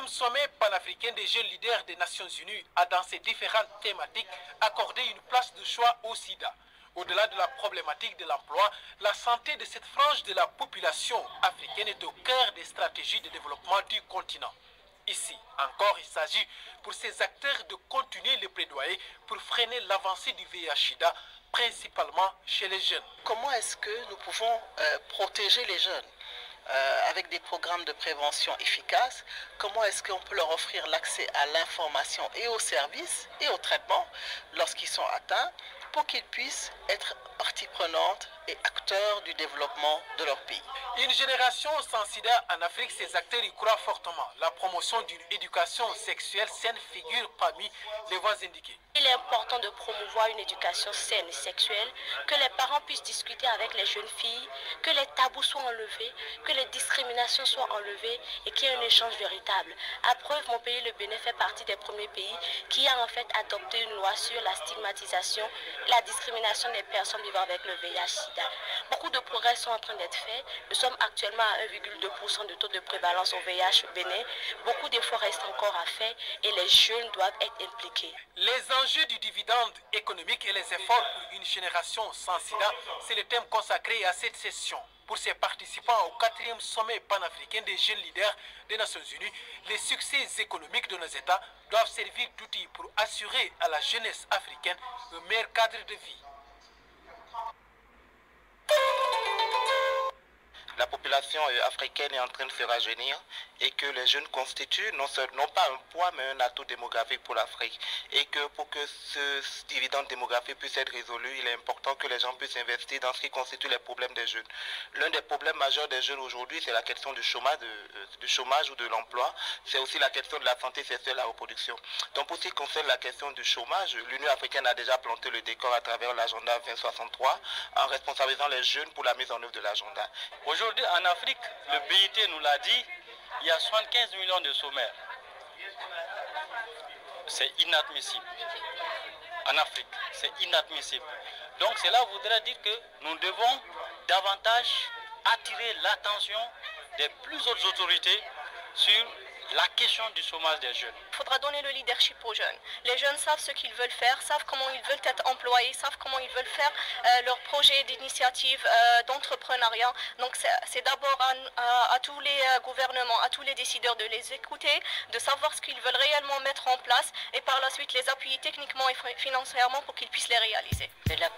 4e sommet panafricain des jeunes leaders des Nations Unies a dans ses différentes thématiques accordé une place de choix au sida. Au-delà de la problématique de l'emploi, la santé de cette frange de la population africaine est au cœur des stratégies de développement du continent. Ici, encore, il s'agit pour ces acteurs de continuer le plaidoyer pour freiner l'avancée du VIH-Sida, principalement chez les jeunes. Comment est-ce que nous pouvons protéger les jeunes avec des programmes de prévention efficaces? Comment est-ce qu'on peut leur offrir l'accès à l'information et aux services et au traitement lorsqu'ils sont atteints pour qu'ils puissent être partie prenante et acteurs du développement de leur pays? Une génération sans sida en Afrique, ces acteurs y croient fortement. La promotion d'une éducation sexuelle saine figure parmi les voies indiquées. Il est important de promouvoir une éducation saine et sexuelle, que les parents puissent discuter avec les jeunes filles, que les tabous soient enlevés, que les discriminations soient enlevées et qu'il y ait un échange véritable. À preuve, mon pays, le Bénin, fait partie des premiers pays qui a en fait adopté une loi sur la stigmatisation, la discrimination des personnes vivant avec le VIH-Sida. Beaucoup de progrès sont en train d'être faits. Nous sommes actuellement à 1,2% de taux de prévalence au VIH au Bénin. Beaucoup d'efforts restent encore à faire et les jeunes doivent être impliqués. Les enjeux du dividende économique et les efforts pour une génération sans sida, c'est le thème consacré à cette session. Pour ces participants au 4e sommet panafricain des jeunes leaders des Nations Unies, les succès économiques de nos États doivent servir d'outils pour assurer à la jeunesse africaine un meilleur cadre de vie. La population africaine est en train de se rajeunir et que les jeunes constituent non pas un poids mais un atout démographique pour l'Afrique. Et que pour que ce dividende démographique puisse être résolu, il est important que les gens puissent investir dans ce qui constitue les problèmes des jeunes. L'un des problèmes majeurs des jeunes aujourd'hui, c'est la question du chômage ou de l'emploi. C'est aussi la question de la santé sexuelle et la reproduction. Donc pour ce qui concerne la question du chômage, l'Union africaine a déjà planté le décor à travers l'agenda 2063 en responsabilisant les jeunes pour la mise en œuvre de l'agenda. Aujourd'hui, en Afrique, le BIT nous l'a dit, il y a 75 millions de chômeurs. C'est inadmissible. En Afrique, c'est inadmissible. Donc cela voudrait dire que nous devons davantage attirer l'attention des plus hautes autorités sur la question du chômage des jeunes. Il faudra donner le leadership aux jeunes. Les jeunes savent ce qu'ils veulent faire, savent comment ils veulent être employés, savent comment ils veulent faire leurs projets d'initiative, d'entrepreneuriat. Donc c'est d'abord à tous les gouvernements, à tous les décideurs de les écouter, de savoir ce qu'ils veulent réellement mettre en place et par la suite les appuyer techniquement et financièrement pour qu'ils puissent les réaliser. La